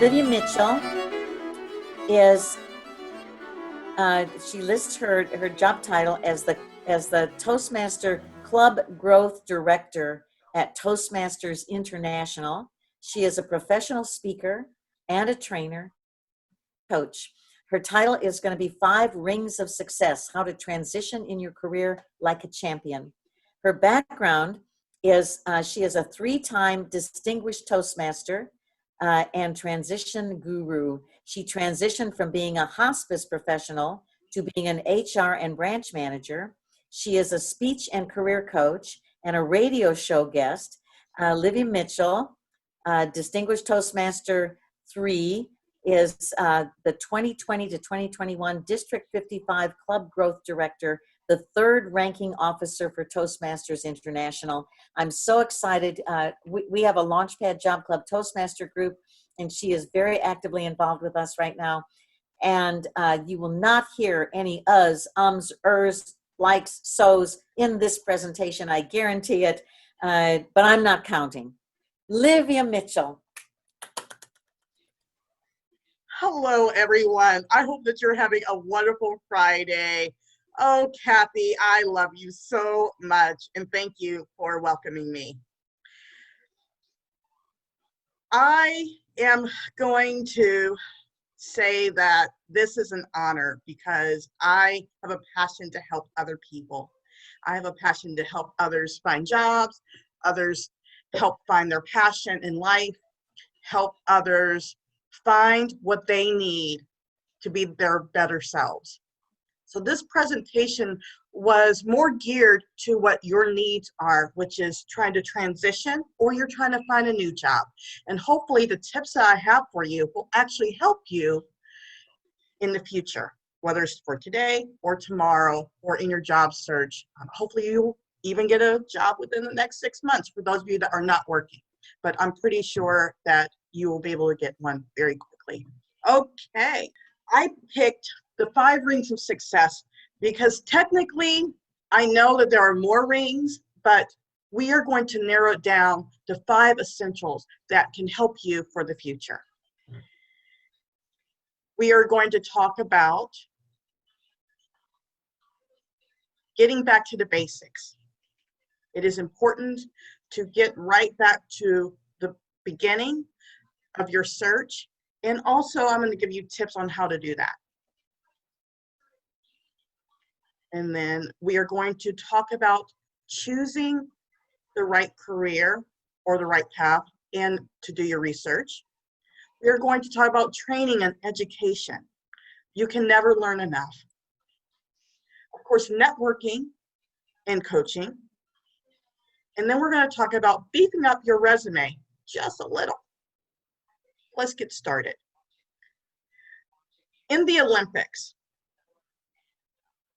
Livya Mitchell is, she lists her job title as the Toastmaster Club Growth Director at Toastmasters International. She is a professional speaker and a trainer, coach. Her title is going to be 5 Rings of Success, How to Transition in Your Career Like a Champion. Her background is she is a 3-time distinguished Toastmaster and transition guru. She transitioned from being a hospice professional to being an HR and branch manager. She is a speech and career coach and a radio show guest. Livya Mitchell, Distinguished Toastmaster 3, is the 2020 to 2021 District 55 Club Growth Director, the 3rd ranking officer for Toastmasters International. I'm so excited. We have a Launchpad Job Club Toastmaster group, and she is very actively involved with us right now. And you will not hear any uhs, ums, ers, likes, so's in this presentation. I guarantee it, but I'm not counting. Livya Mitchell. Hello, everyone. I hope that you're having a wonderful Friday. Oh, Kathy, I love you so much, and thank you for welcoming me. I am going to say that this is an honor because I have a passion to help other people. I have a passion to help others find jobs, others help find their passion in life, help others find what they need to be their better selves. So this presentation was more geared to what your needs are, which is trying to transition or you're trying to find a new job. And hopefully the tips that I have for you will actually help you in the future, whether it's for today or tomorrow or in your job search. Hopefully you'll even get a job within the next 6 months for those of you that are not working. But I'm pretty sure that you will be able to get one very quickly. Okay, I picked the 5 rings of success because technically I know that there are more rings, but we are going to narrow it down to 5 essentials that can help you for the future. We are going to talk about getting back to the basics. It is important to get right back to the beginning of your search. And also I'm going to give you tips on how to do that. And then we are going to talk about choosing the right career or the right path and to do your research. We are going to talk about training and education. You can never learn enough. Of course, networking and coaching. And then we're going to talk about beefing up your resume just a little. Let's get started. In the Olympics,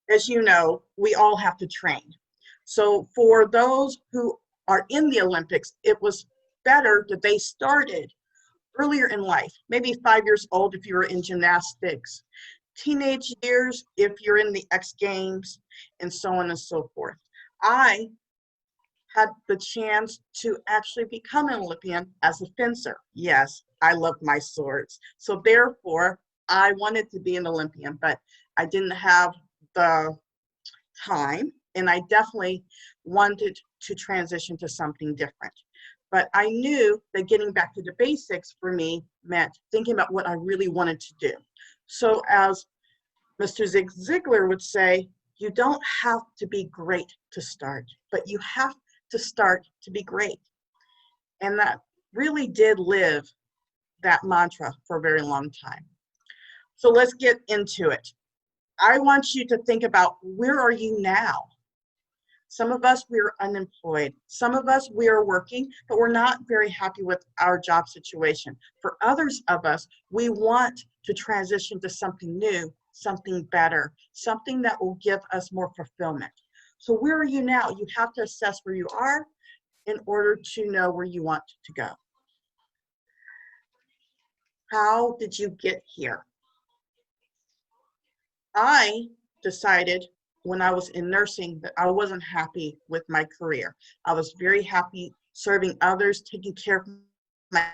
as you know, we all have to train. So for those who are in the Olympics, it was better that they started earlier in life, maybe 5 years old if you were in gymnastics, teenage years if you're in the X Games, and so on and so forth. I had the chance to actually become an Olympian as a fencer. Yes, I love my swords. So therefore, I wanted to be an Olympian, but I didn't have the time, and I definitely wanted to transition to something different. But I knew that getting back to the basics for me meant thinking about what I really wanted to do. So as Mr. Zig Ziglar would say, you don't have to be great to start, but you have to start to be great. And that really did live that mantra for a very long time. So let's get into it. I want you to think about, where are you now? Some of us, we're unemployed. Some of us, we are working, but we're not very happy with our job situation. For others of us, we want to transition to something new, something better, something that will give us more fulfillment. So where are you now? You have to assess where you are in order to know where you want to go. How did you get here? I decided when I was in nursing that I wasn't happy with my career. I was very happy serving others, taking care of my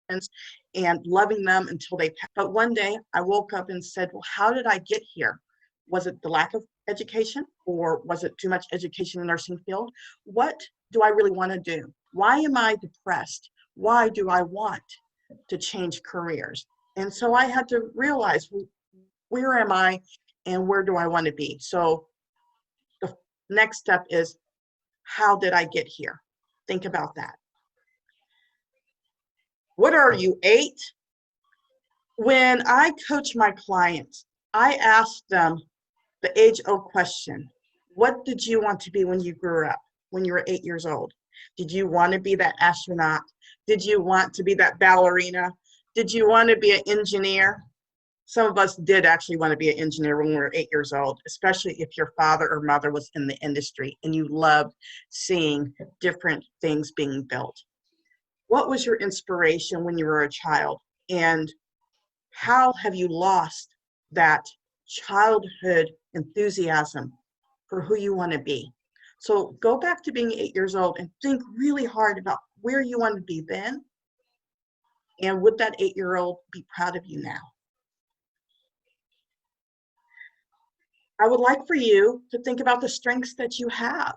and loving them until they pass. But one day I woke up and said, well, how did I get here? Was it the lack of education, or was it too much education in the nursing field? What do I really want to do? Why am I depressed? Why do I want to change careers? And so I had to realize, where am I and where do I want to be? So the next step is, how did I get here? Think about that. What are you, 8? When I coach my clients, I ask them the age-old question: what did you want to be when you grew up, when you were 8 years old? Did you want to be that astronaut? Did you want to be that ballerina? Did you want to be an engineer? Some of us did actually want to be an engineer when we were 8 years old, especially if your father or mother was in the industry and you loved seeing different things being built. What was your inspiration when you were a child? And how have you lost that childhood enthusiasm for who you want to be? So go back to being 8 years old and think really hard about where you want to be then. And would that 8-year-old be proud of you now? I would like for you to think about the strengths that you have.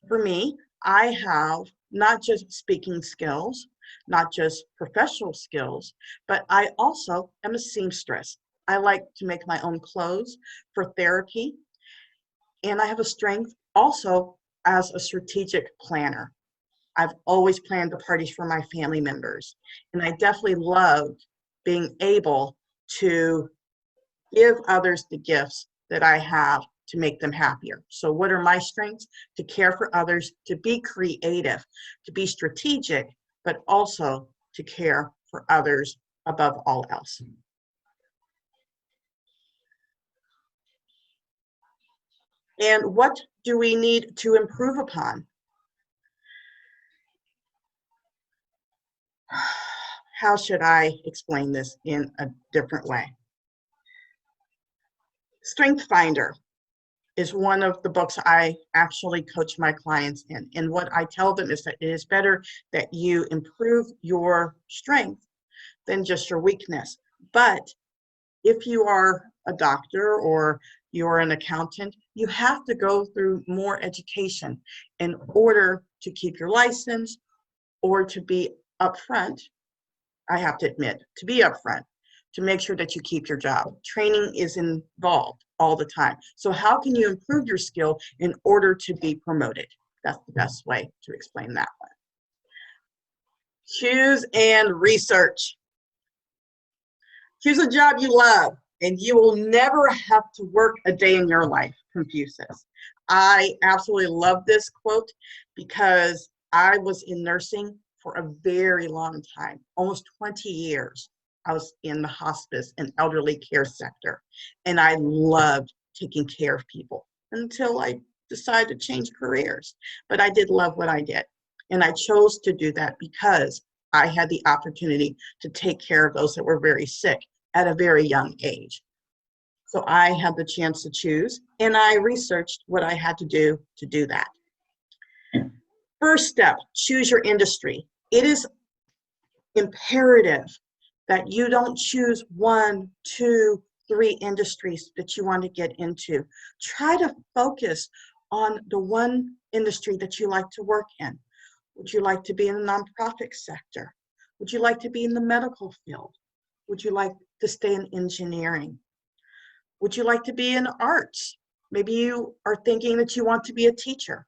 For me, I have not just speaking skills, not just professional skills, but I also am a seamstress. I like to make my own clothes for therapy. And I have a strength also as a strategic planner. I've always planned the parties for my family members. And I definitely loved being able to give others the gifts that I have to make them happier. So what are my strengths? To care for others, to be creative, to be strategic, but also to care for others above all else. And what do we need to improve upon? How should I explain this in a different way? Strength Finder is one of the books I actually coach my clients in. And what I tell them is that it is better that you improve your strength than just your weakness. But if you are a doctor or you're an accountant, you have to go through more education in order to keep your license or to be upfront. I have to admit, to be upfront, to make sure that you keep your job. Training is involved all the time. So how can you improve your skill in order to be promoted? That's the best way to explain that one. Choose and research. Choose a job you love, and you will never have to work a day in your life, Confucius. I absolutely love this quote because I was in nursing for a very long time, almost 20 years. I was in the hospice and elderly care sector, and I loved taking care of people until I decided to change careers. But I did love what I did, and I chose to do that because I had the opportunity to take care of those that were very sick at a very young age. So I had the chance to choose, and I researched what I had to do that. First step, choose your industry. It is imperative that you don't choose 1, 2, 3 industries that you want to get into. Try to focus on the one industry that you like to work in. Would you like to be in the nonprofit sector? Would you like to be in the medical field? Would you like to stay in engineering? Would you like to be in arts? Maybe you are thinking that you want to be a teacher.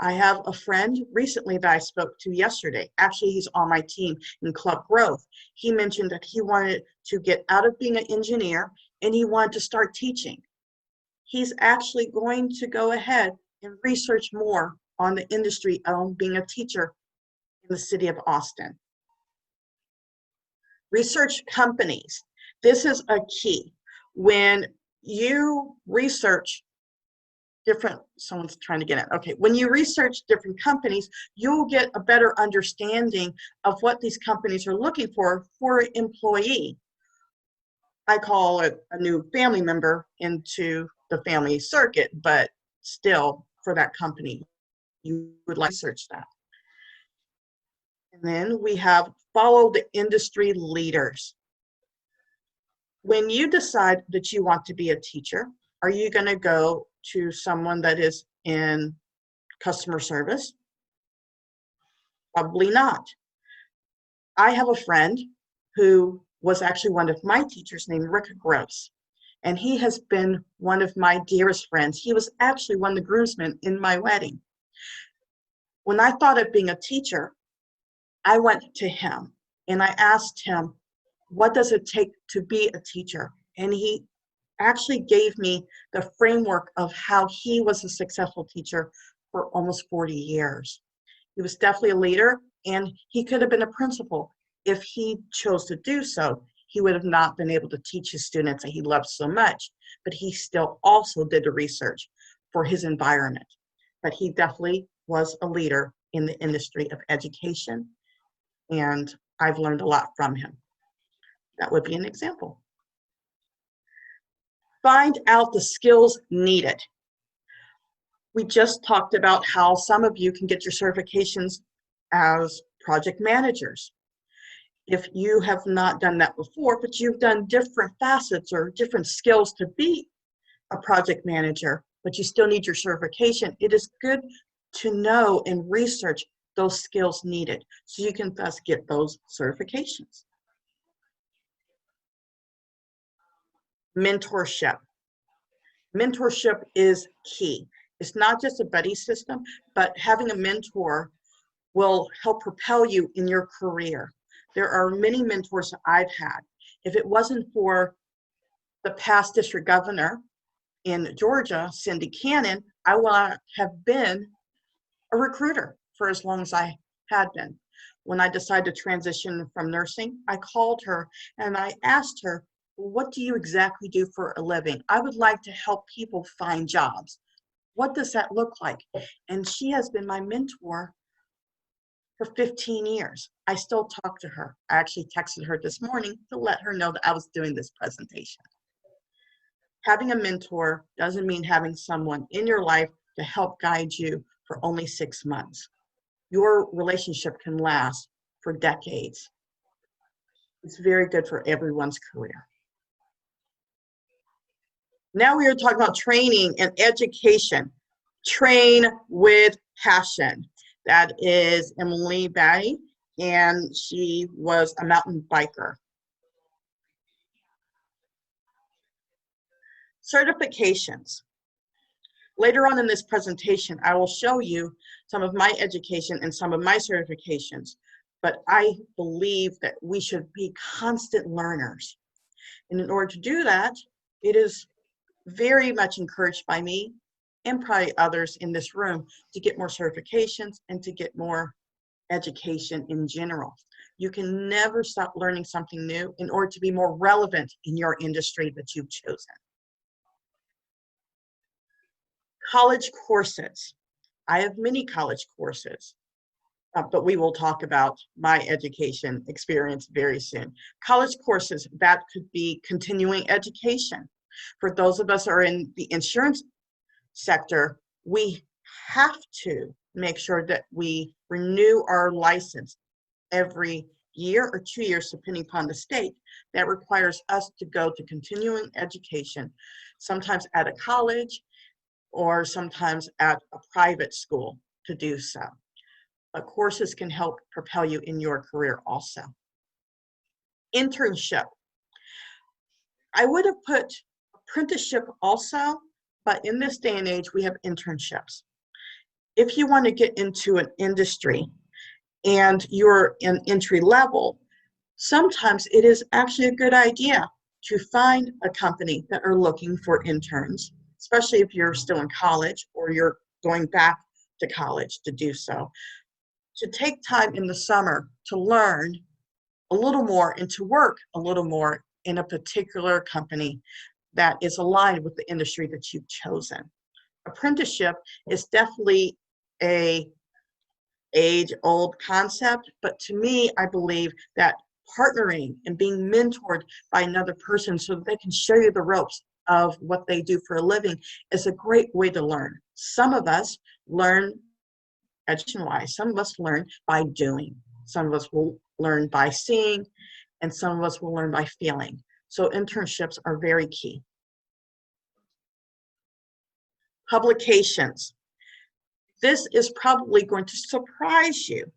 I have a friend recently that I spoke to yesterday. Actually, he's on my team in Club Growth. He mentioned that he wanted to get out of being an engineer and he wanted to start teaching. He's actually going to go ahead and research more on the industry of being a teacher in the city of Austin. Research companies. This is a key. When you research someone's trying to get in. Okay, when you research different companies, you'll get a better understanding of what these companies are looking for an employee. I call it a new family member into the family circuit, but still for that company, you would like to research that. And then we have follow the industry leaders. When you decide that you want to be a teacher, are you going to go to someone that is in customer service? Probably not. I have a friend who was actually one of my teachers named Rick Gross, and he has been one of my dearest friends. He was actually one of the groomsmen in my wedding. When I thought of being a teacher, I went to him and I asked him, what does it take to be a teacher? And he actually gave me the framework of how he was a successful teacher for almost 40 years. He was definitely a leader, and he could have been a principal. If he chose to do so, he would have not been able to teach his students that he loved so much, but he still also did the research for his environment. But he definitely was a leader in the industry of education, and I've learned a lot from him. That would be an example. Find out the skills needed. We just talked about how some of you can get your certifications as project managers. If you have not done that before, but you've done different facets or different skills to be a project manager, but you still need your certification, it is good to know and research those skills needed so you can thus get those certifications. Mentorship. Mentorship is key. It's not just a buddy system, but having a mentor will help propel you in your career. There are many mentors that I've had. If it wasn't for the past district governor in Georgia, Cindy Cannon, I would have been a recruiter for as long as I had been. When I decided to transition from nursing, I called her and I asked her, what do you exactly do for a living? I would like to help people find jobs. What does that look like? And she has been my mentor for 15 years. I still talk to her. I actually texted her this morning to let her know that I was doing this presentation. Having a mentor doesn't mean having someone in your life to help guide you for only 6 months. Your relationship can last for decades. It's very good for everyone's career. Now we are talking about training and education. Train with passion. That is Emily Batty, and she was a mountain biker. Certifications. Later on in this presentation, I will show you some of my education and some of my certifications, but I believe that we should be constant learners. And in order to do that, it is very much encouraged by me and probably others in this room to get more certifications and to get more education in general. You can never stop learning something new in order to be more relevant in your industry that you've chosen. College courses. I have many college courses, but we will talk about my education experience very soon. College courses, that could be continuing education. For those of us who are in the insurance sector, we have to make sure that we renew our license every year or 2 years, depending upon the state. That requires us to go to continuing education, sometimes at a college or sometimes at a private school to do so. But courses can help propel you in your career also. Internship. I would have put apprenticeship also, but in this day and age, we have internships. If you want to get into an industry and you're in entry level, sometimes it is actually a good idea to find a company that are looking for interns, especially if you're still in college or you're going back to college to do so. To take time in the summer to learn a little more and to work a little more in a particular company that is aligned with the industry that you've chosen. Apprenticeship is definitely a age-old concept, but to me, I believe that partnering and being mentored by another person so that they can show you the ropes of what they do for a living is a great way to learn. Some of us learn education-wise, some of us learn by doing. some of us will learn by seeing, and some of us will learn by feeling. So internships are very key. Publications. This is probably going to surprise you,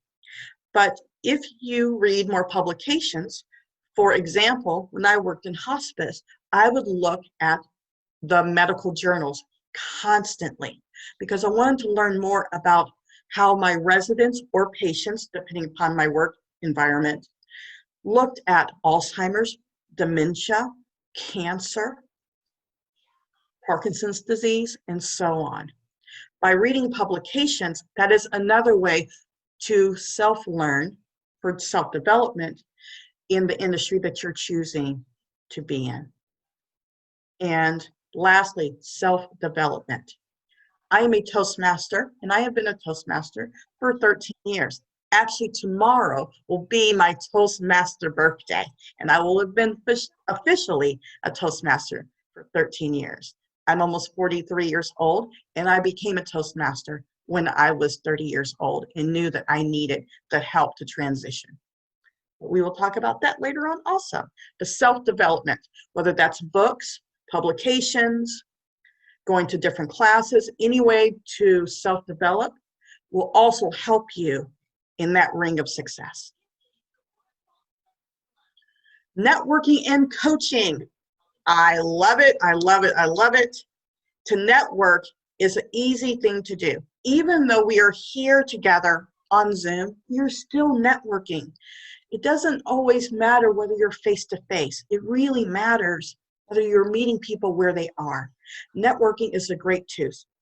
but if you read more publications, for example, when I worked in hospice, I would look at the medical journals constantly because I wanted to learn more about how my residents or patients, depending upon my work environment, looked at Alzheimer's, dementia, cancer, Parkinson's disease, and so on. By reading publications, that is another way to self-learn for self-development in the industry that you're choosing to be in. And lastly, self-development. I am a Toastmaster, and I have been a Toastmaster for 13 years. Actually, tomorrow will be my Toastmaster birthday, and I will have been officially a Toastmaster for 13 years. I'm almost 43 years old, and I became a Toastmaster when I was 30 years old and knew that I needed the help to transition. We will talk about that later on also. The self-development, whether that's books, publications, going to different classes, any way to self-develop will also help you in that ring of success. Networking and coaching. I love it, I love it, I love it. To network is an easy thing to do. Even though we are here together on Zoom, you're still networking. It doesn't always matter whether you're face-to-face. It really matters whether you're meeting people where they are. Networking is a great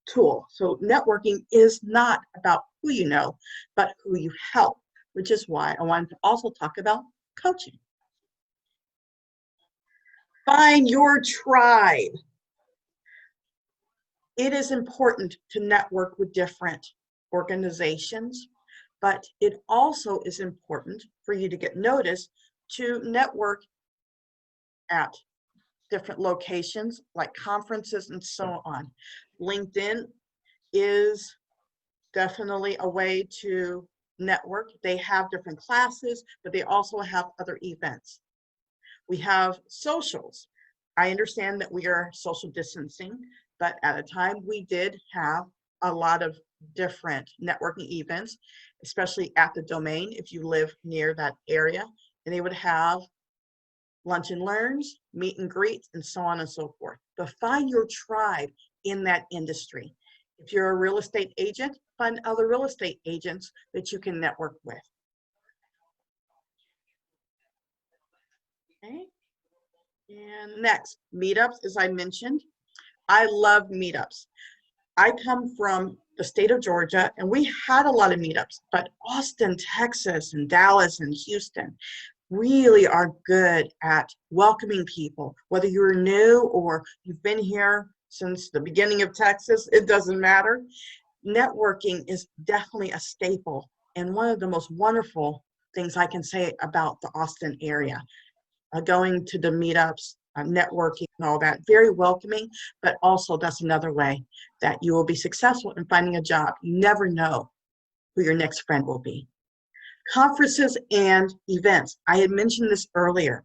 tool. So networking is not about who you know, but who you help, which is why I wanted to also talk about coaching. Find your tribe. It is important to network with different organizations, but it also is important for you to get noticed to network at different locations like conferences and so on. LinkedIn is definitely a way to network. They have different classes, but they also have other events. We have socials. I understand that we are social distancing, but at a time we did have a lot of different networking events, especially at the domain if you live near that area, and they would have lunch and learns, meet and greets, and so on and so forth. But find your tribe in that industry. If you're a real estate agent, find other real estate agents that you can network with. Okay. And next, meetups, as I mentioned. I love meetups. I come from the state of Georgia, and we had a lot of meetups, but Austin, Texas, and Dallas, and Houston really are good at welcoming people. Whether you're new or you've been here since the beginning of Texas, it doesn't matter. Networking is definitely a staple and one of the most wonderful things I can say about the Austin area. Going to the meetups, networking and all that, very welcoming, but also that's another way that you will be successful in finding a job. You never know who your next friend will be. Conferences and events. I had mentioned this earlier.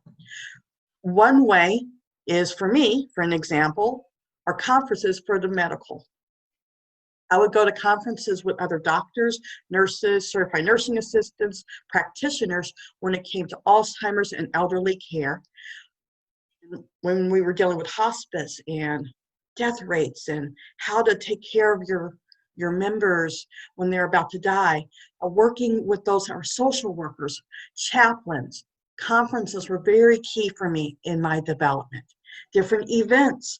One way is for me, for an example, are conferences for the medical. I would go to conferences with other doctors, nurses, certified nursing assistants, practitioners when it came to Alzheimer's and elderly care. When we were dealing with hospice and death rates and how to take care of your members when they're about to die, working with those who are social workers, chaplains, conferences were very key for me in my development. Different events.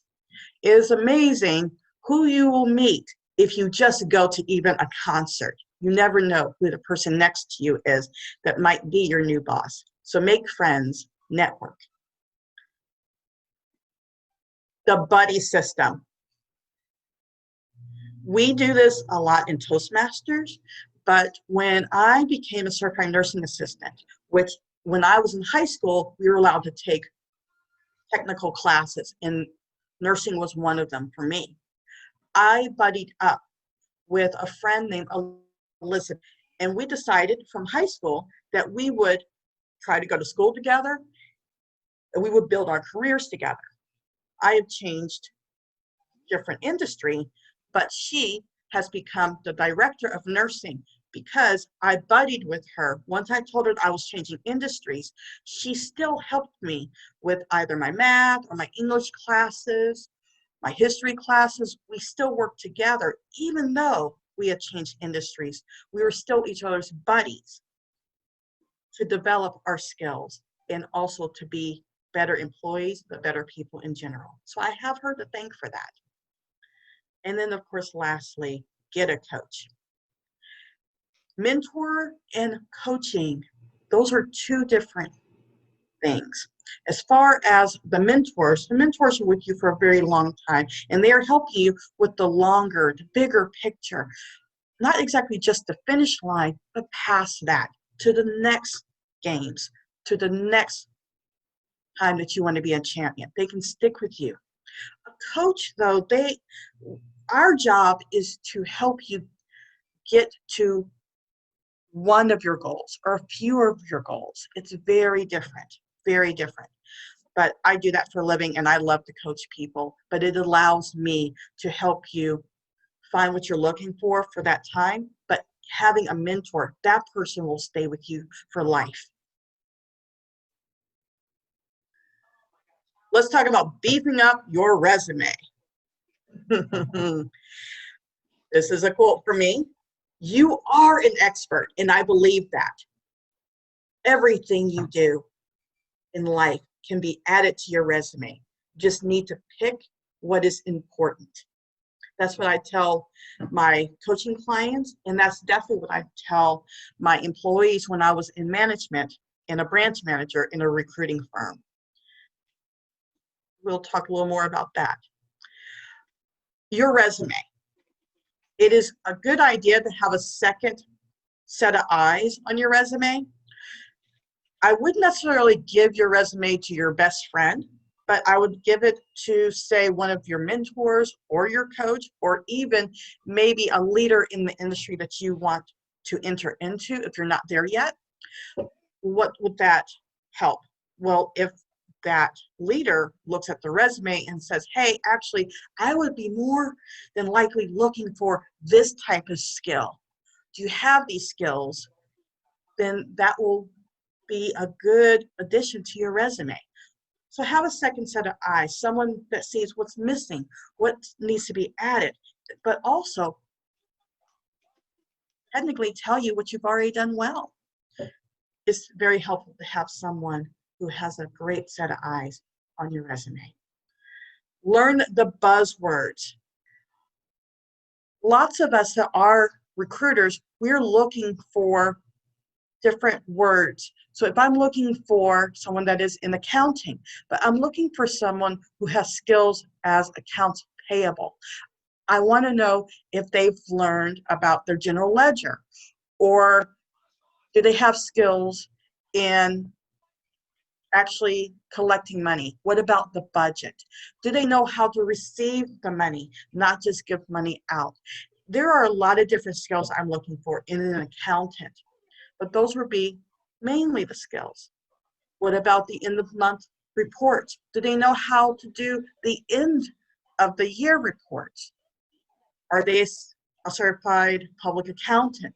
It is amazing who you will meet if you just go to even a concert. You never know who the person next to you is that might be your new boss. So make friends, network. The buddy system. We do this a lot in Toastmasters, but when I became a certified nursing assistant, which when I was in high school, we were allowed to take technical classes, and nursing was one of them for me. I buddied up with a friend named Elizabeth, And we decided from high school that we would try to go to school together and we would build our careers together. I have changed different industry, but she has become the director of nursing because I buddied with her. Once I told her I was changing industries, she still helped me with either my math or my English classes, my history classes. We still worked together, even though we had changed industries. We were still each other's buddies to develop our skills and also to be better employees, but better people in general. So I have her to thank for that. And then, of course, lastly, get a coach. Mentor and coaching, those are two different things. As far as the mentors are with you for a very long time, and they are helping you with the longer, the bigger picture. Not exactly just the finish line, but past that, to the next games, to the next time that you want to be a champion. They can stick with you. A coach, though, our job is to help you get to one of your goals or a few of your goals. It's very different, very different. But I do that for a living and I love to coach people, but it allows me to help you find what you're looking for that time. But having a mentor, that person will stay with you for life. Let's talk about beefing up your resume. This is a quote from me. You are an expert, and I believe that. Everything you do in life can be added to your resume. You just need to pick what is important. That's what I tell my coaching clients, and that's definitely what I tell my employees when I was in management and a branch manager in a recruiting firm. We'll talk a little more about that. Your resume. It is a good idea to have a second set of eyes on your resume. I wouldn't necessarily give your resume to your best friend, but I would give it to, say, one of your mentors or your coach, or even maybe a leader in the industry that you want to enter into if you're not there yet. What would that help? Well, if that leader looks at the resume and says, hey, actually, I would be more than likely looking for this type of skill. Do you have these skills? Then that will be a good addition to your resume. So have a second set of eyes, someone that sees what's missing, what needs to be added, but also technically tell you what you've already done well. It's very helpful to have someone who has a great set of eyes on your resume. Learn the buzzwords. Lots of us that are recruiters, we're looking for different words. So if I'm looking for someone that is in accounting, but I'm looking for someone who has skills as accounts payable, I want to know if they've learned about their general ledger, or do they have skills in actually collecting money? What about the budget? Do they know how to receive the money, not just give money out? There are a lot of different skills I'm looking for in an accountant, but those would be mainly the skills. What about the end of month reports? Do they know how to do the end of the year reports? Are they a certified public accountant?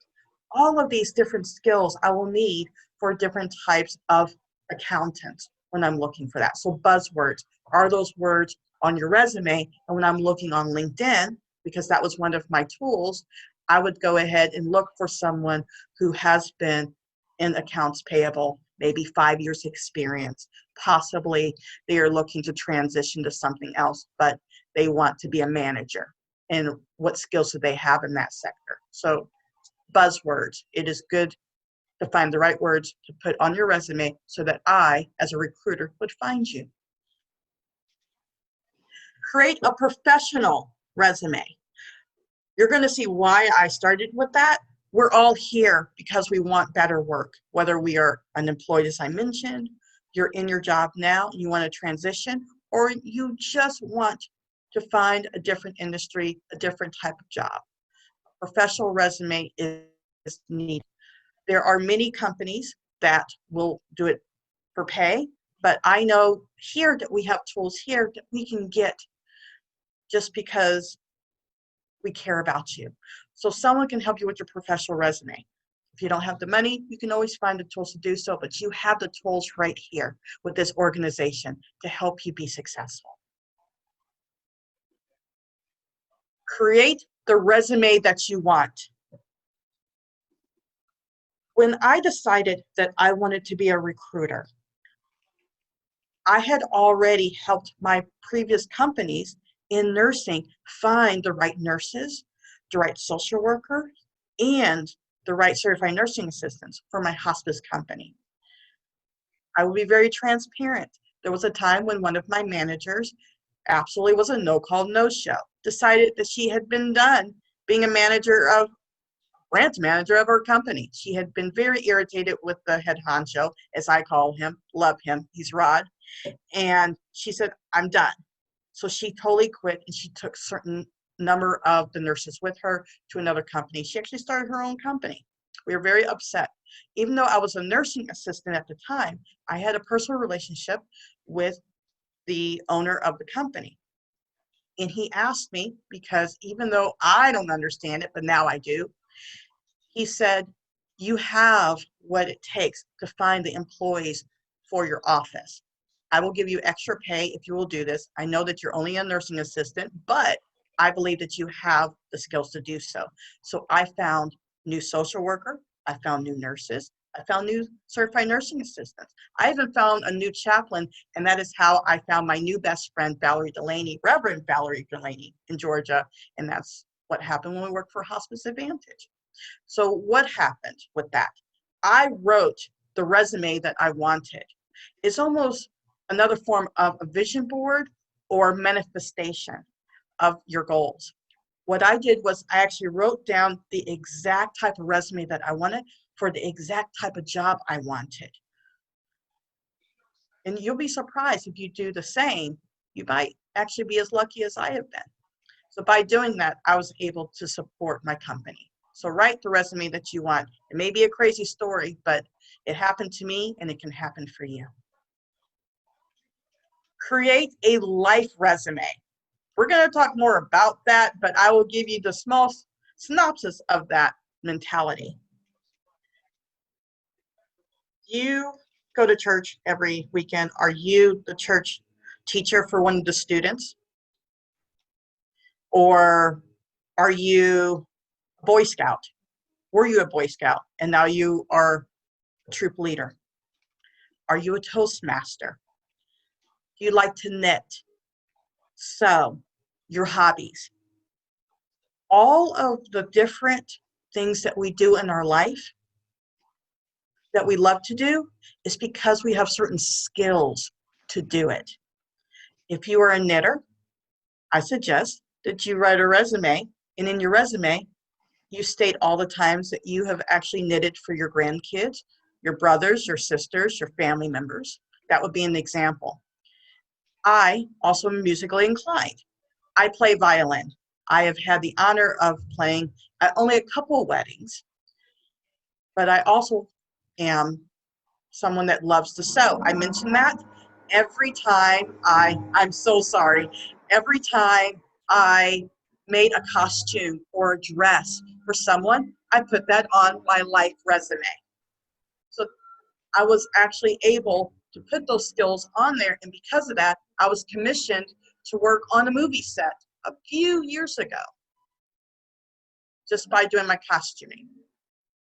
All of these different skills I will need for different types of accountants when I'm looking for that. So buzzwords, are those words on your resume? And when I'm looking on LinkedIn, because that was one of my tools, I would go ahead and look for someone who has been in accounts payable, maybe 5 years experience. Possibly they are looking to transition to something else, but they want to be a manager. And what skills do they have in that sector? So buzzwords, it is good to find the right words to put on your resume so that I, as a recruiter, would find you. Create a professional resume. You're going to see why I started with that. We're all here because we want better work, whether we are unemployed, as I mentioned, you're in your job now and you want to transition, or you just want to find a different industry, a different type of job. Professional resume is needed. There are many companies that will do it for pay, but I know here that we have tools here that we can get just because we care about you. So someone can help you with your professional resume. If you don't have the money, you can always find the tools to do so, but you have the tools right here with this organization to help you be successful. Create the resume that you want. When I decided that I wanted to be a recruiter, I had already helped my previous companies in nursing find the right nurses, the right social worker, and the right certified nursing assistants for my hospice company. I will be very transparent. There was a time when one of my managers absolutely was a no-call, no-show, decided that she had been done being a branch manager of her company. She had been very irritated with the head honcho, as I call him, love him, he's Rod. And she said, I'm done. So she totally quit, and she took certain number of the nurses with her to another company. She actually started her own company. We were very upset. Even though I was a nursing assistant at the time, I had a personal relationship with the owner of the company. And he asked me, because even though I don't understand it, but now I do, he said, you have what it takes to find the employees for your office. I will give you extra pay if you will do this. I know that you're only a nursing assistant, but I believe that you have the skills to do so. So I found new social worker, I found new nurses, I found new certified nursing assistants. I even found a new chaplain, and that is how I found my new best friend, Valerie Delaney, Reverend Valerie Delaney in Georgia, and that's what happened when we worked for Hospice Advantage. So what happened with that? I wrote the resume that I wanted. It's almost another form of a vision board or manifestation of your goals. What I did was I actually wrote down the exact type of resume that I wanted for the exact type of job I wanted. And you'll be surprised if you do the same, you might actually be as lucky as I have been. So by doing that, I was able to support my company. So write the resume that you want. It may be a crazy story, but it happened to me and it can happen for you. Create a life resume. We're going to talk more about that, but I will give you the small synopsis of that mentality. You go to church every weekend. Are you the church teacher for one of the students? Or are you a Boy Scout? Were you a Boy Scout and now you are a troop leader? Are you a Toastmaster? Do you like to knit? So, your hobbies. All of the different things that we do in our life that we love to do is because we have certain skills to do it. If you are a knitter, I suggest that you write a resume, and in your resume, you state all the times that you have actually knitted for your grandkids, your brothers, your sisters, your family members. That would be an example. I also am musically inclined. I play violin. I have had the honor of playing at only a couple of weddings, but I also am someone that loves to sew. I mentioned that every time I'm so sorry, every time I made a costume or a dress for someone, I put that on my life resume. So I was actually able to put those skills on there, and because of that, I was commissioned to work on a movie set a few years ago just by doing my costuming.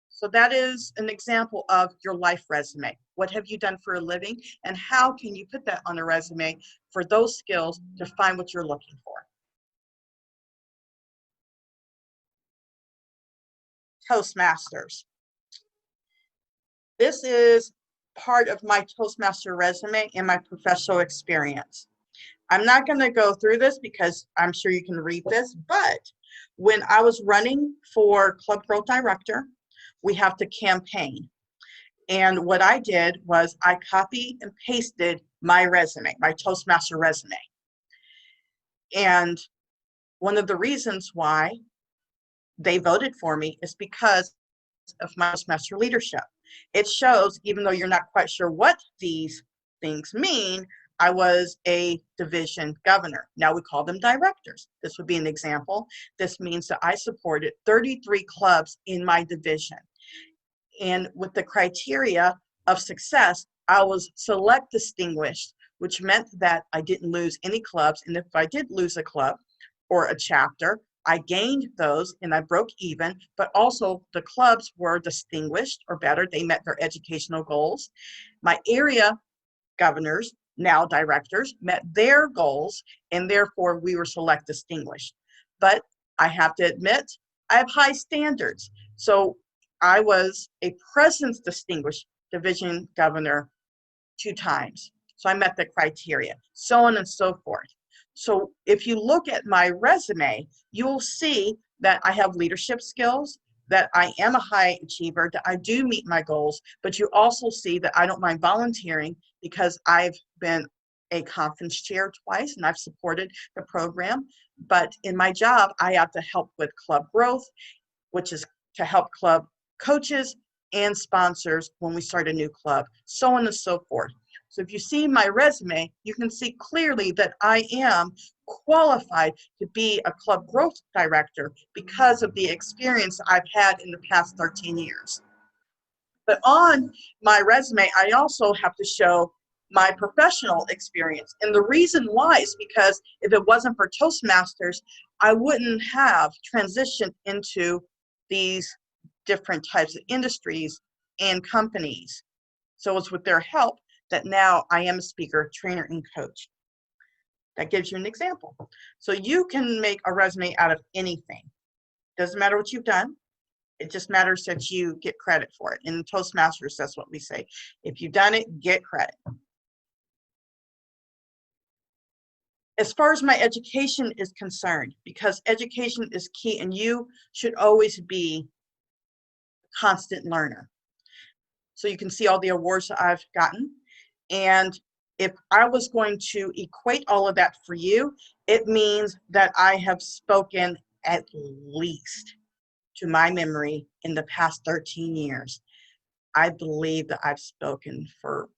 So that is an example of your life resume. What have you done for a living, and how can you put that on a resume for those skills to find what you're looking for? Toastmasters. This is part of my Toastmaster resume and my professional experience. I'm not going to go through this because I'm sure you can read this, but when I was running for Club Growth Director, we have to campaign. And what I did was I copied and pasted my resume, my Toastmaster resume. And one of the reasons why they voted for me is because of my Toastmaster leadership. It shows, even though you're not quite sure what these things mean, I was a division governor. Now we call them directors. This would be an example. This means that I supported 33 clubs in my division. And with the criteria of success, I was select distinguished, which meant that I didn't lose any clubs. And if I did lose a club or a chapter, I gained those and I broke even, but also the clubs were distinguished or better. They met their educational goals. My area governors, now directors, met their goals, and therefore we were select distinguished. But I have to admit, I have high standards. So I was a presence distinguished division governor 2 times. So I met the criteria, so on and so forth. So if you look at my resume, you'll see that I have leadership skills, that I am a high achiever, that I do meet my goals, but you also see that I don't mind volunteering because I've been a conference chair twice and I've supported the program. But in my job, I have to help with club growth, which is to help club coaches and sponsors when we start a new club, so on and so forth. So if you see my resume, you can see clearly that I am qualified to be a club growth director because of the experience I've had in the past 13 years. But on my resume, I also have to show my professional experience. And the reason why is because if it wasn't for Toastmasters, I wouldn't have transitioned into these different types of industries and companies. So it's with their help that now I am a speaker, trainer, and coach. That gives you an example. So you can make a resume out of anything. Doesn't matter what you've done. It just matters that you get credit for it. In Toastmasters, that's what we say. If you've done it, get credit. As far as my education is concerned, because education is key and you should always be a constant learner. So you can see all the awards that I've gotten. And if I was going to equate all of that for you, it means that I have spoken at least, to my memory, in the past 13 years. I believe that I've spoken for,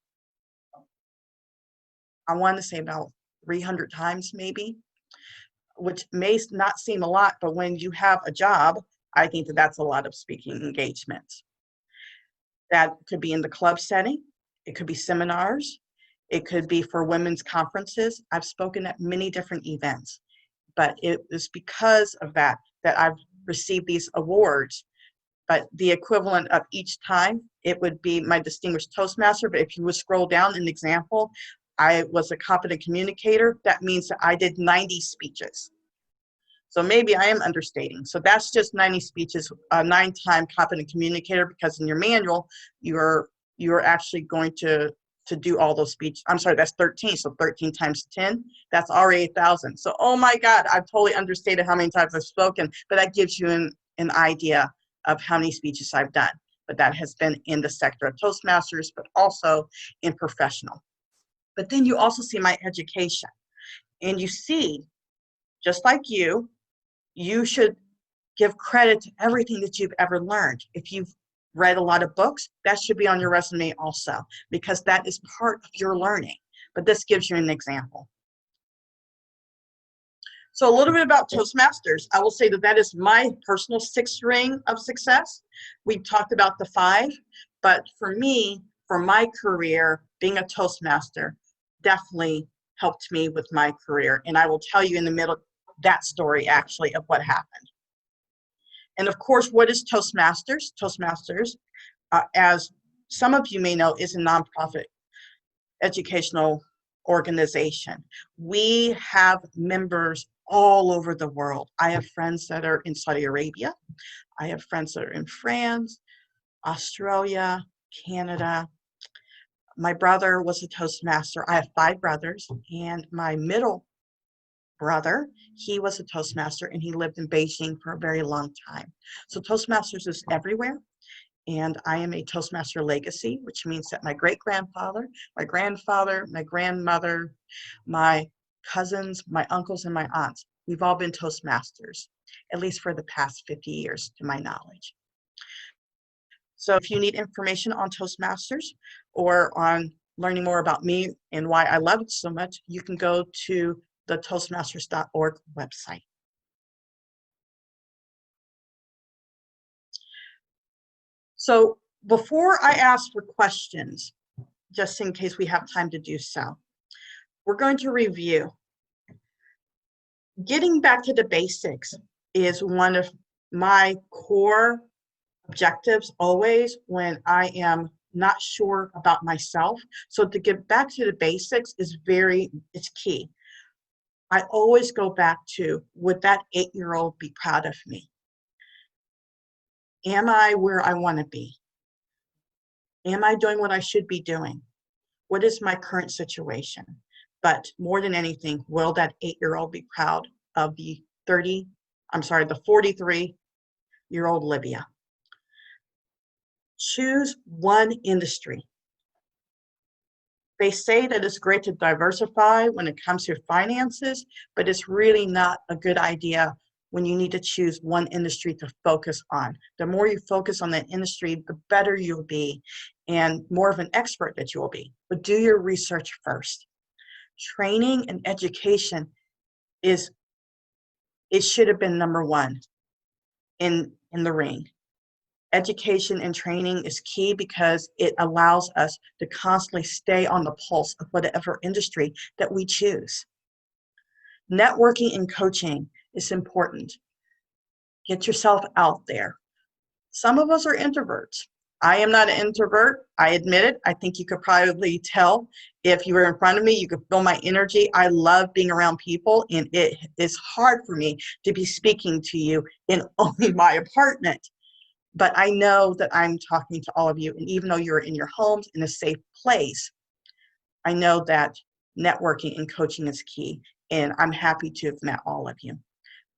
I want to say about 300 times maybe, which may not seem a lot, but when you have a job, I think that that's a lot of speaking engagements. That could be in the club setting. It could be seminars. It could be for women's conferences. I've spoken at many different events, but it is because of that that I've received these awards. But the equivalent of each time, it would be my Distinguished Toastmaster. But if you would scroll down an example, I was a competent communicator. That means that I did 90 speeches. So maybe I am understating. So that's just 90 speeches, a 9-time competent communicator, because in your manual, you're actually going to do all those speeches. I'm sorry, that's 13. So 13 times 10, that's already 1,000. So, oh my God, I've totally understated how many times I've spoken, but that gives you an idea of how many speeches I've done. But that has been in the sector of Toastmasters, but also in professional. But then you also see my education. And you see, just like you should give credit to everything that you've ever learned. If you've read a lot of books, that should be on your resume also, because that is part of your learning. But this gives you an example. So a little bit about Toastmasters. I will say that that is my personal 6th ring of success. We've talked about the 5, but for me, for my career, being a Toastmaster definitely helped me with my career. And I will tell you in the middle that story actually of what happened. And of course, what is Toastmasters? Toastmasters, as some of you may know, is a nonprofit educational organization. We have members all over the world. I have friends that are in Saudi Arabia. I have friends that are in France, Australia, Canada. My brother was a Toastmaster. I have 5 brothers, and my middle brother, he was a Toastmaster, and he lived in Beijing for a very long time. So Toastmasters is everywhere. And I am a Toastmaster legacy, which means that my great-grandfather, my grandfather, my grandmother, my cousins, my uncles, and my aunts, we've all been Toastmasters, at least for the past 50 years, to my knowledge. So if you need information on Toastmasters or on learning more about me and why I love it so much, you can go to the toastmasters.org website. So before I ask for questions, just in case we have time to do so, we're going to review. Getting back to the basics is one of my core objectives always when I am not sure about myself. So to get back to the basics is it's key. I always go back to, would that 8-year-old be proud of me? Am I where I want to be? Am I doing what I should be doing? What is my current situation? But more than anything, will that 8-year-old be proud of the 43-year-old Livya? Choose one industry. They say that it's great to diversify when it comes to finances, but it's really not a good idea when you need to choose one industry to focus on. The more you focus on that industry, the better you'll be and more of an expert that you will be. But do your research first. Training and education it should have been number one in the ring. Education and training is key because it allows us to constantly stay on the pulse of whatever industry that we choose. Networking and coaching is important. Get yourself out there. Some of us are introverts. I am not an introvert. I admit it. I think you could probably tell if you were in front of me, you could feel my energy. I love being around people, and it is hard for me to be speaking to you in only my apartment. But I know that I'm talking to all of you, and even though you're in your homes in a safe place, I know that networking and coaching is key, and I'm happy to have met all of you.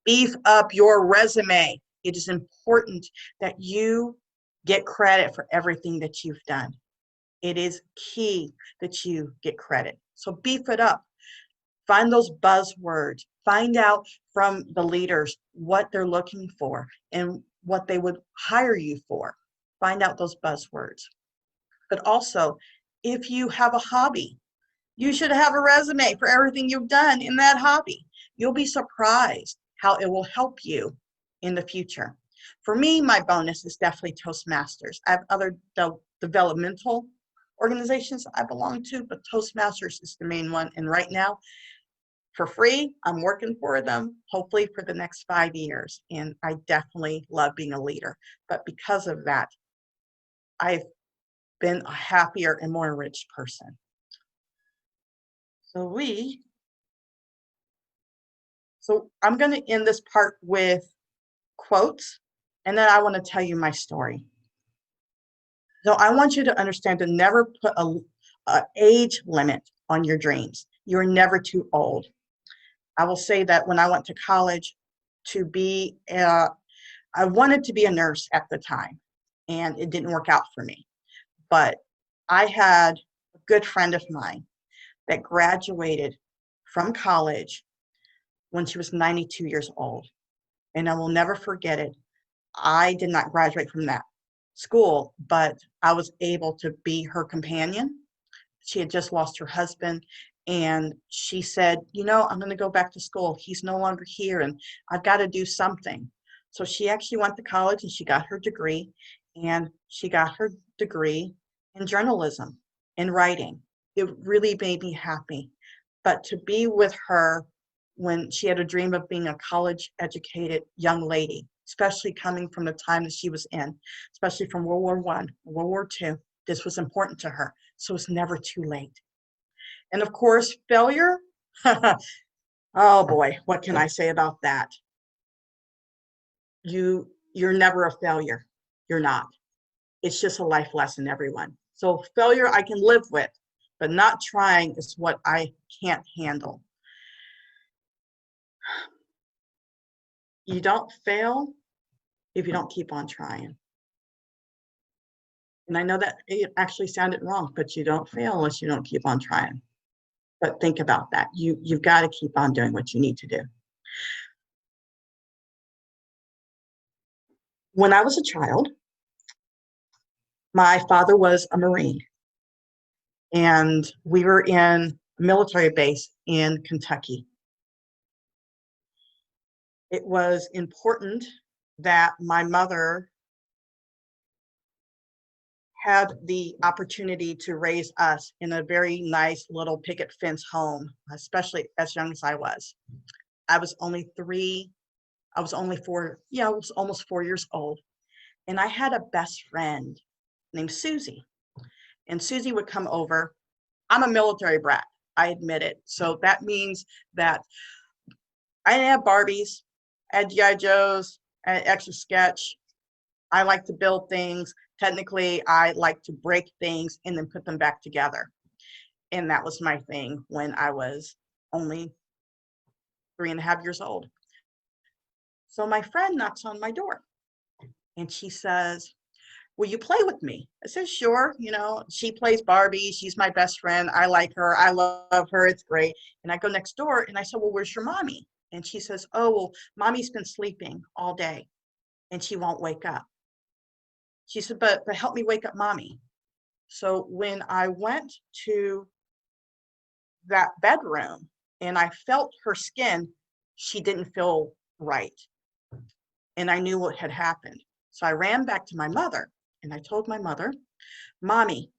Beef up your resume. It is important that you get credit for everything that you've done. It is key that you get credit. So beef it up. Find those buzzwords. Find out from the leaders what they're looking for and what they would hire you for. Find out those buzzwords. But also, if you have a hobby, you should have a resume for everything you've done in that hobby. You'll be surprised how it will help you in the future. For me, my bonus is definitely Toastmasters. I have other developmental organizations I belong to, but Toastmasters is the main one. And right now, for free, I'm working for them, hopefully for the next 5 years. And I definitely love being a leader. But because of that, I've been a happier and more enriched person. So I'm going to end this part with quotes, and then I want to tell you my story. So I want you to understand to never put a age limit on your dreams. You're never too old. I will say that when I went to college I wanted to be a nurse at the time, and it didn't work out for me. But I had a good friend of mine that graduated from college when she was 92 years old. And I will never forget it. I did not graduate from that school, but I was able to be her companion. She had just lost her husband, and she said, I'm going to go back to school. He's no longer here, and I've got to do something. So she actually went to college, and she got her degree, and she got her degree in journalism and writing. It really made me happy. But to be with her when she had a dream of being a college-educated young lady, especially coming from the time that she was in, especially from World War I, World War II, this was important to her. So it's never too late. And of course, failure. Oh boy, what can I say about that? You're never a failure. You're not. It's just a life lesson, everyone. So failure I can live with, but not trying is what I can't handle. You don't fail if you don't keep on trying. And I know that it actually sounded wrong, but you don't fail unless you don't keep on trying. But think about that. You've got to keep on doing what you need to do. When I was a child, My father was a Marine, and we were in a military base in Kentucky. It was important that my mother had the opportunity to raise us in a very nice little picket fence home, especially as young as I was. I was only four, yeah, I was almost 4 years old. And I had a best friend named Susie. And Susie would come over. I'm a military brat, I admit it. So that means that I didn't have Barbies, I had G.I. Joes, I had Etch a Sketch. I like to build things. Technically, I like to break things and then put them back together. And that was my thing when I was only 3.5 years old. So my friend knocks on my door and she says, will you play with me? I said, sure. You know, she plays Barbie. She's my best friend. I like her. I love her. It's great. And I go next door and I said, well, where's your mommy? And she says, oh, well, mommy's been sleeping all day and she won't wake up. She said, but help me wake up mommy. So when I went to that bedroom and I felt her skin, she didn't feel right. And I knew what had happened. So I ran back to my mother and I told my mother, mommy,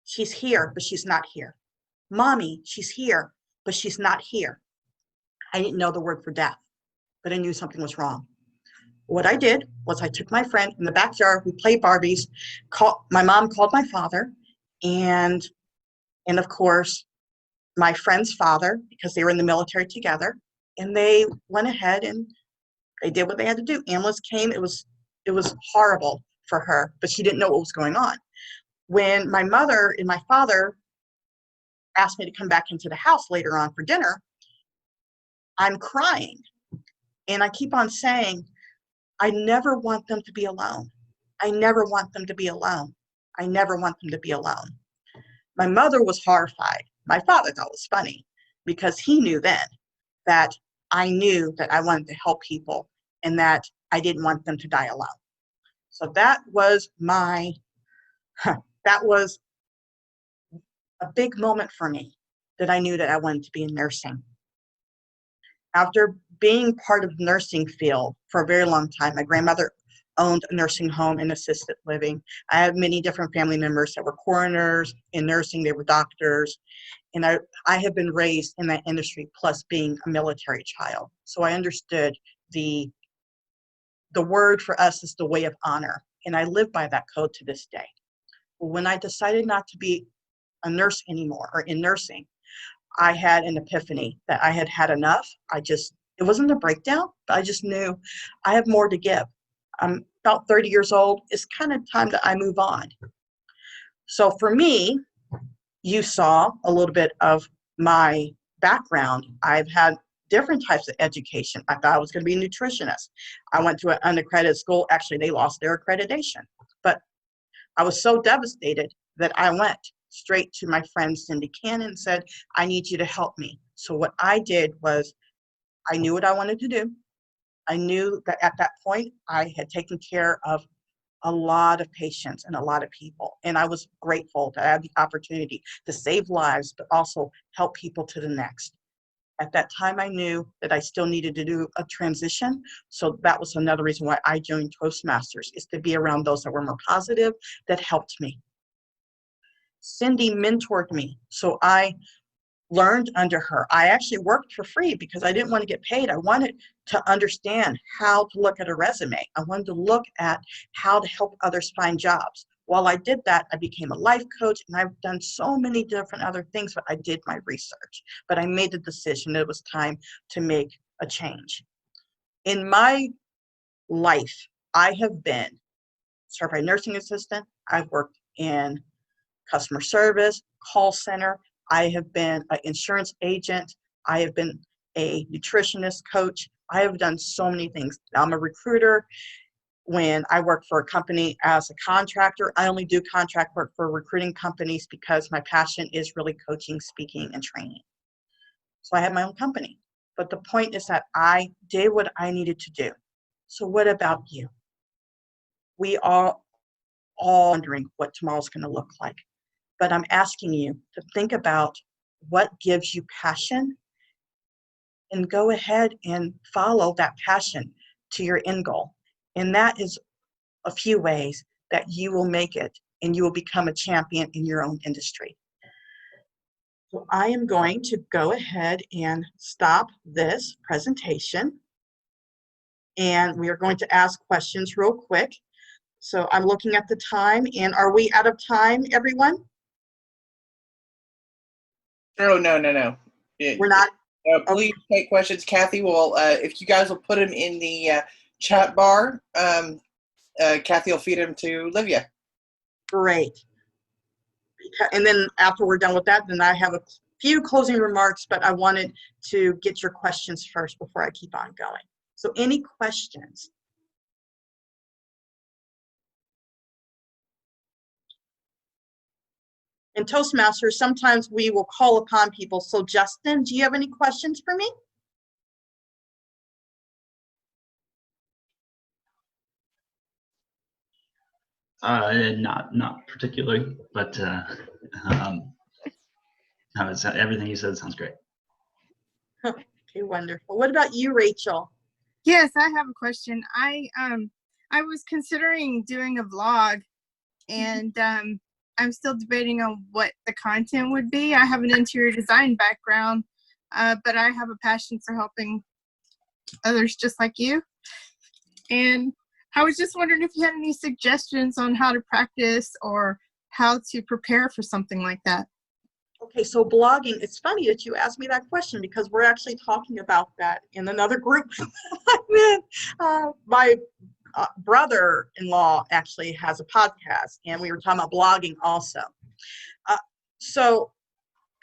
she's here, but she's not here. Mommy, she's here, but she's not here. I didn't know the word for death, but I knew something was wrong. What I did was I took my friend in the backyard, we played Barbies, my mom called my father, and of course, my friend's father, because they were in the military together, and they went ahead and they did what they had to do. Ambulance came, it was horrible for her, but she didn't know what was going on. When my mother and my father asked me to come back into the house later on for dinner, I'm crying. And I keep on saying, I never want them to be alone. I never want them to be alone. I never want them to be alone. My mother was horrified. My father thought it was funny because he knew then that I knew that I wanted to help people and that I didn't want them to die alone. So that was that was a big moment for me, that I knew that I wanted to be in nursing. After being part of the nursing field for a very long time, my grandmother owned a nursing home and assisted living. I have many different family members that were coroners in nursing, they were doctors, and I have been raised in that industry, plus being a military child. So I understood the word for us is the way of honor, and I live by that code to this day. When I decided not to be a nurse anymore or in nursing, I had an epiphany that I had had enough. It wasn't a breakdown, but I just knew I have more to give. I'm about 30 years old. It's kind of time that I move on. So for me, you saw a little bit of my background. I've had different types of education. I thought I was going to be a nutritionist. I went to an unaccredited school. Actually, they lost their accreditation. But I was so devastated that I went straight to my friend Cindy Cannon and said, I need you to help me. So what I did was, I knew what I wanted to do. I knew that at that point, I had taken care of a lot of patients and a lot of people. And I was grateful to have the opportunity to save lives, but also help people to the next. At that time, I knew that I still needed to do a transition. So that was another reason why I joined TOASTMASTERS, is to be around those that were more positive, that helped me. Cindy mentored me, so I learned under her. I actually worked for free because I didn't want to get paid. I wanted to understand how to look at a resume. I wanted to look at how to help others find jobs. While I did that, I became a life coach, and I've done so many different other things, but I did my research. But I made the decision that it was time to make a change. In my life, I have been certified nursing assistant. I've worked in customer service, call center. I have been an insurance agent. I have been a nutritionist coach. I have done so many things. I'm a recruiter. When I work for a company as a contractor, I only do contract work for recruiting companies because my passion is really coaching, speaking, and training. So I have my own company. But the point is that I did what I needed to do. So what about you? We all all wondering what tomorrow's going to look like. But I'm asking you to think about what gives you passion and go ahead and follow that passion to your end goal. And that is a few ways that you will make it and you will become a champion in your own industry. So I am going to go ahead and stop this presentation. And we are going to ask questions real quick. So I'm looking at the time, and are we out of time, everyone? Oh, no. We're not? Please take questions. Kathy will, if you guys will put them in the chat bar, Kathy will feed them to Livya. Great. And then after we're done with that, then I have a few closing remarks, but I wanted to get your questions first before I keep on going. So any questions? In Toastmasters, sometimes we will call upon people. So Justin, do you have any questions for me? Not particularly, but everything you said sounds great. Okay, wonderful. What about you, Rachel? Yes, I have a question. I was considering doing a vlog, and I'm still debating on what the content would be. I have an interior design background, but I have a passion for helping others just like you. And I was just wondering if you had any suggestions on how to practice or how to prepare for something like that. Okay, so blogging, it's funny that you asked me that question because we're actually talking about that in another group. My brother-in-law actually has a podcast, and we were talking about blogging also. So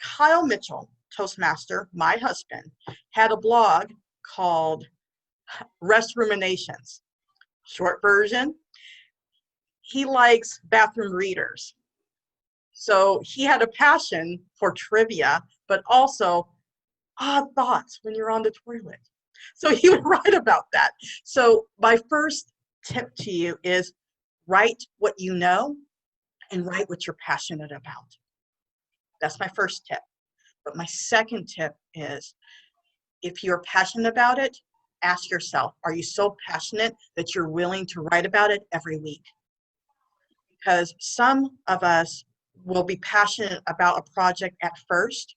Kyle Mitchell, Toastmaster, my husband, had a blog called Rest Ruminations. Short version, he likes bathroom readers. So he had a passion for trivia, but also odd thoughts when you're on the toilet. So he would write about that. So my first tip to you is write what you know and write what you're passionate about. That's my first tip. But my second tip is if you're passionate about it, ask yourself, are you so passionate that you're willing to write about it every week? Because some of us will be passionate about a project at first,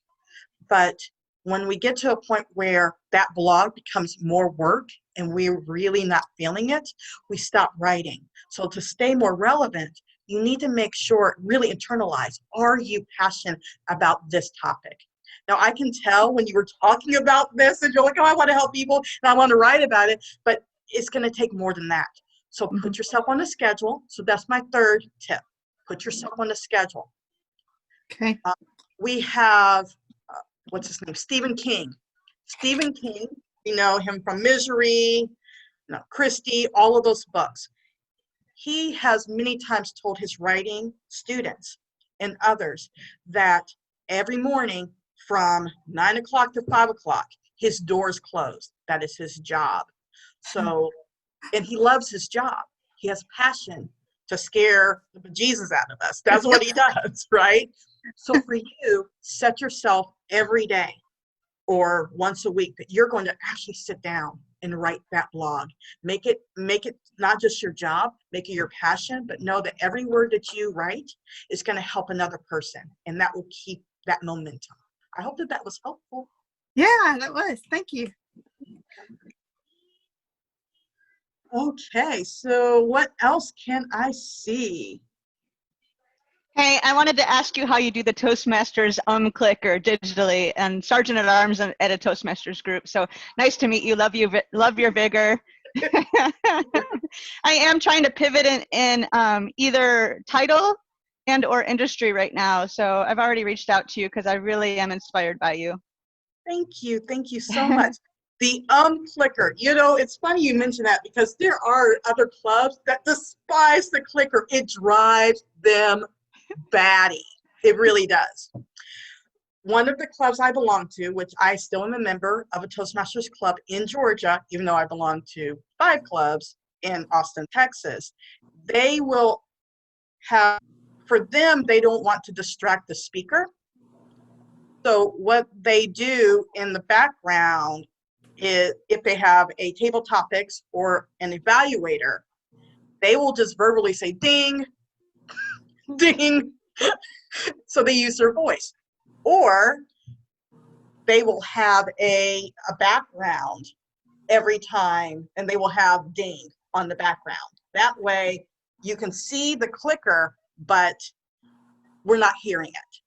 but when we get to a point where that blog becomes more work and we're really not feeling it, we stop writing. So to stay more relevant, you need to make sure, really internalize, are you passionate about this topic? Now, I can tell when you were talking about this and you're like, oh, I want to help people and I want to write about it, but it's going to take more than that. So put yourself on a schedule. So that's my third tip. Put yourself on a schedule. Okay. We have, what's his name? Stephen King. Stephen King, you know him from Misery, Christie, all of those books. He has many times told his writing students and others that every morning from 9 o'clock to 5 o'clock, his doors closed. That is his job. So, and he loves his job. He has passion to scare the bejesus out of us. That's what he does, right? So for you, set yourself every day or once a week that you're going to actually sit down and write that blog. Make it not just your job, make it your passion, but know that every word that you write is going to help another person, and that will keep that momentum. I hope that that was helpful. Yeah, that was. Thank you. Okay, so what else can I see? Hey, I wanted to ask you how you do the Toastmasters clicker digitally, and Sergeant at Arms at a Toastmasters group. So nice to meet you. Love your vigor. I am trying to pivot in either title and or industry right now. So I've already reached out to you because I really am inspired by you. Thank you so much. The clicker, you know, it's funny you mention that because there are other clubs that despise the clicker. It drives them batty. It really does. One of the clubs I belong to, which I still am a member of a Toastmasters club in Georgia, even though I belong to 5 clubs in Austin, Texas, they will have, for them, they don't want to distract the speaker. So what they do in the background is, if they have a table topics or an evaluator, they will just verbally say ding, ding. So they use their voice. Or they will have a background every time, and they will have ding on the background. That way you can see the clicker, but we're not hearing it.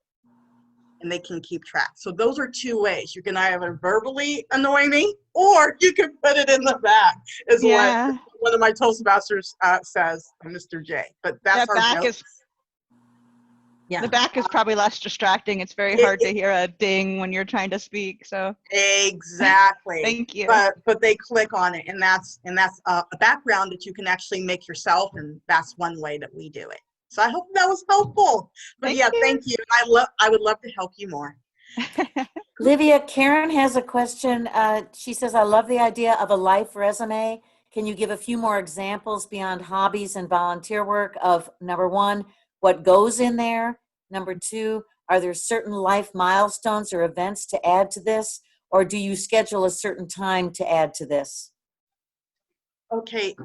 And they can keep track. So those are two ways. You can either verbally annoy me, or you can put it in the back, is Yeah. what one of my Toastmasters says, Mr. J. But that's That our back joke. is Yeah. the back is probably less distracting. It's very hard to hear a ding when you're trying to speak. So Exactly. thank you. But they click on it, and that's a background that you can actually make yourself, and that's one way that we do it. So I hope that was helpful. But Thank yeah, you. thank you. I would love to help you more. Livia, Karen has a question. She says, I love the idea of a life resume. Can you give a few more examples beyond hobbies and volunteer work of, number one, what goes in there? Number two, are there certain life milestones or events to add to this? Or do you schedule a certain time to add to this? Okay,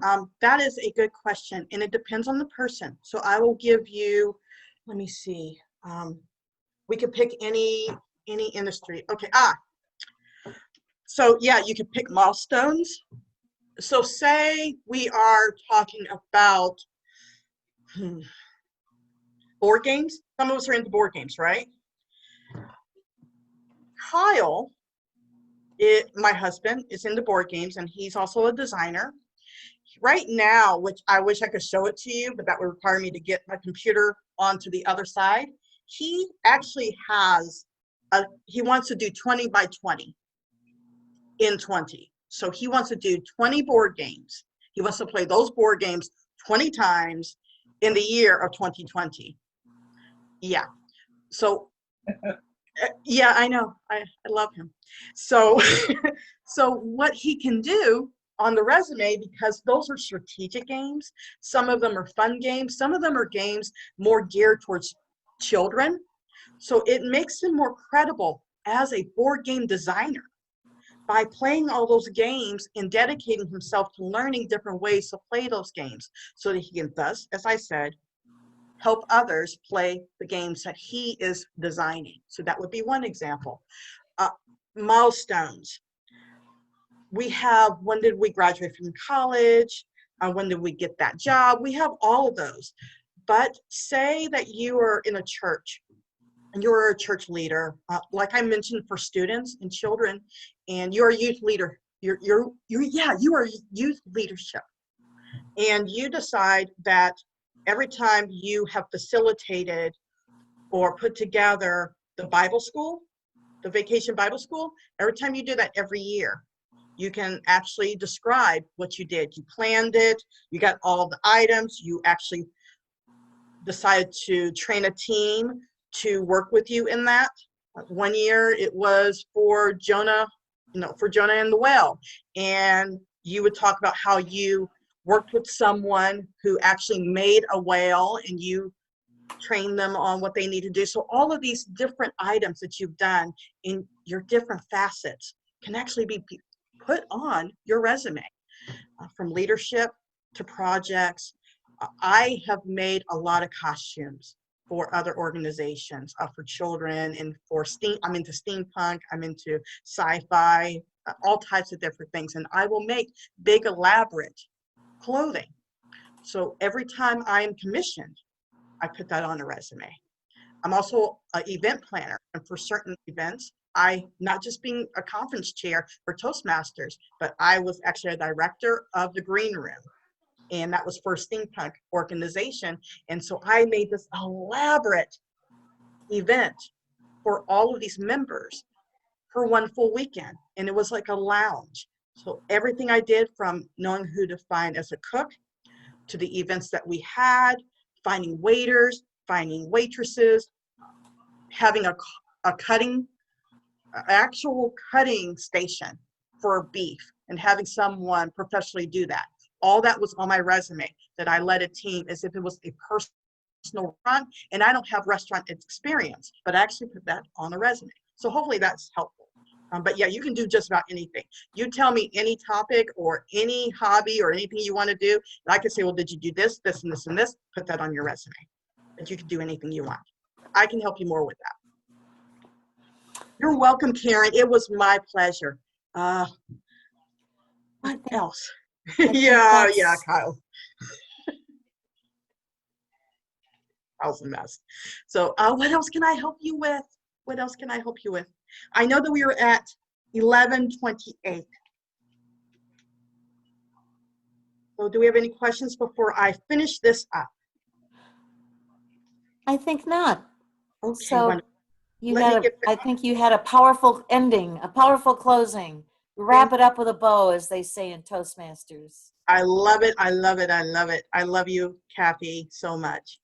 that is a good question, and it depends on the person. So I will give you, let me see. We could pick any industry. Okay, so yeah, you could pick milestones. So say we are talking about board games. Some of us are into board games, right? Kyle, my husband, is into board games, and he's also a designer. Right now, which I wish I could show it to you, but that would require me to get my computer onto the other side. He actually has he wants to do 20 by 20 in 20. So he wants to do 20 board games. He wants to play those board games 20 times in the year of 2020. Yeah. So yeah, I know. I love him. So so what he can do on the resume, because those are strategic games, some of them are fun games, some of them are games more geared towards children. So it makes him more credible as a board game designer by playing all those games and dedicating himself to learning different ways to play those games, so that he can thus, as I said, help others play the games that he is designing. So that would be one example. Milestones. We have, when did we graduate from college? When did we get that job? We have all of those. But say that you are in a church and you're a church leader, like I mentioned, for students and children, and you're a youth leader. You are youth leadership. And you decide that every time you have facilitated or put together the Bible school, the vacation Bible school, every time you do that every year, you can actually describe what you did. You planned it, you got all the items, you actually decided to train a team to work with you in that. One year it was for Jonah, for Jonah and the whale. And you would talk about how you worked with someone who actually made a whale, and you train them on what they need to do. So all of these different items that you've done in your different facets can actually be put on your resume, from leadership to projects. I have made a lot of costumes for other organizations, for children, and for STEAM. I'm into steampunk, I'm into sci-fi, all types of different things. And I will make big, elaborate clothing. So every time I am commissioned, I put that on a resume. I'm also an event planner, and for certain events, not just being a conference chair for Toastmasters, but I was actually a director of the green room, and that was for a steampunk organization. And so I made this elaborate event for all of these members for one full weekend, and it was like a lounge. So everything I did, from knowing who to find as a cook, to the events that we had, finding waiters, finding waitresses, having a actual cutting station for beef, and having someone professionally do that. All that was on my resume, that I led a team as if it was a personal personal restaurant, and I don't have restaurant experience, but I actually put that on a resume. So hopefully that's helpful. But yeah, you can do just about anything. You tell me any topic or any hobby or anything you want to do, and I can say, well, did you do this, this, and this, and this? Put that on your resume. But you can do anything you want. I can help you more with that. You're welcome, Karen. It was my pleasure. What else? Yeah, Kyle. Kyle's a mess. So what else can I help you with? What else can I help you with? I know that we are at 11:28. So do we have any questions before I finish this up? I think not. Okay, So wonderful. I think you had a powerful ending, a powerful closing. Wrap it up with a bow, as they say in Toastmasters. I love it. I love it. I love it. I love you, Kathy, so much.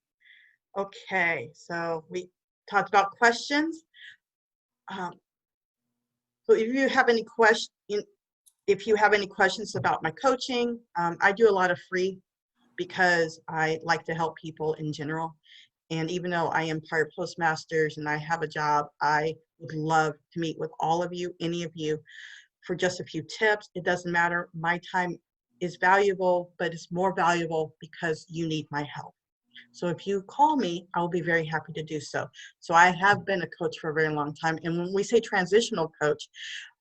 Okay, so we talked about questions. So if you have any questions about my coaching, I do a lot of free because I like to help people in general. And even though I am part of Toastmasters and I have a job, I would love to meet with all of you, any of you, for just a few tips. It doesn't matter. My time is valuable, but it's more valuable because you need my help. So if you call me, I'll be very happy to do so. So I have been a coach for a very long time. And when we say transitional coach,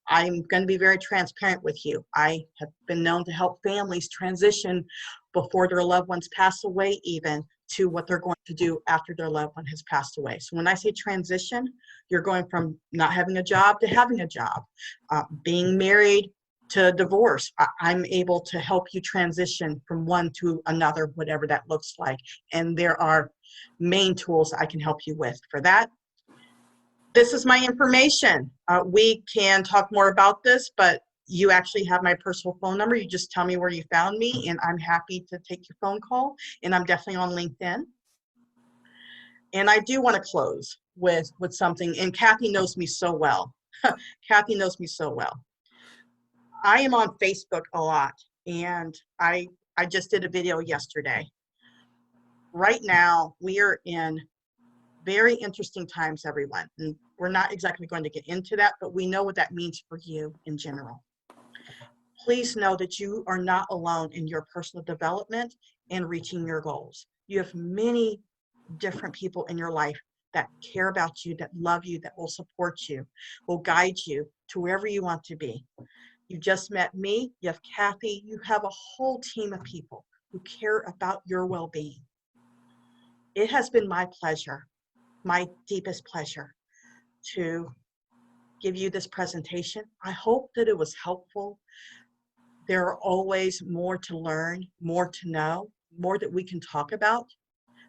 I'm going to be very transparent with you. I have been known to help families transition before their loved ones pass away, even to what they're going to do after their loved one has passed away. So when I say transition, you're going from not having a job to having a job, being married to divorce. I'm able to help you transition from one to another, whatever that looks like. And there are main tools I can help you with for that. This is my information. We can talk more about this, but you actually have my personal phone number. You just tell me where you found me, and I'm happy to take your phone call. And I'm definitely on LinkedIn. And I do want to close with something, and Kathy knows me so well. Kathy knows me so well. I am on Facebook a lot, and I just did a video yesterday. Right now, we are in very interesting times, everyone. And we're not exactly going to get into that, but we know what that means for you in general. Please know that you are not alone in your personal development and reaching your goals. You have many different people in your life that care about you, that love you, that will support you, will guide you to wherever you want to be. You just met me, you have Kathy, you have a whole team of people who care about your well-being. It has been my pleasure, my deepest pleasure, to give you this presentation. I hope that it was helpful. There are always more to learn, more to know, more that we can talk about.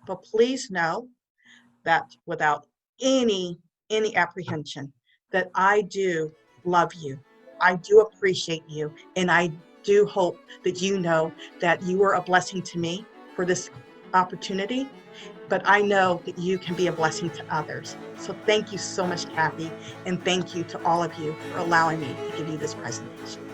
But please know that without any apprehension, that I do love you. I do appreciate you. And I do hope that you know that you are a blessing to me for this opportunity. But I know that you can be a blessing to others. So thank you so much, Kathy. And thank you to all of you for allowing me to give you this presentation.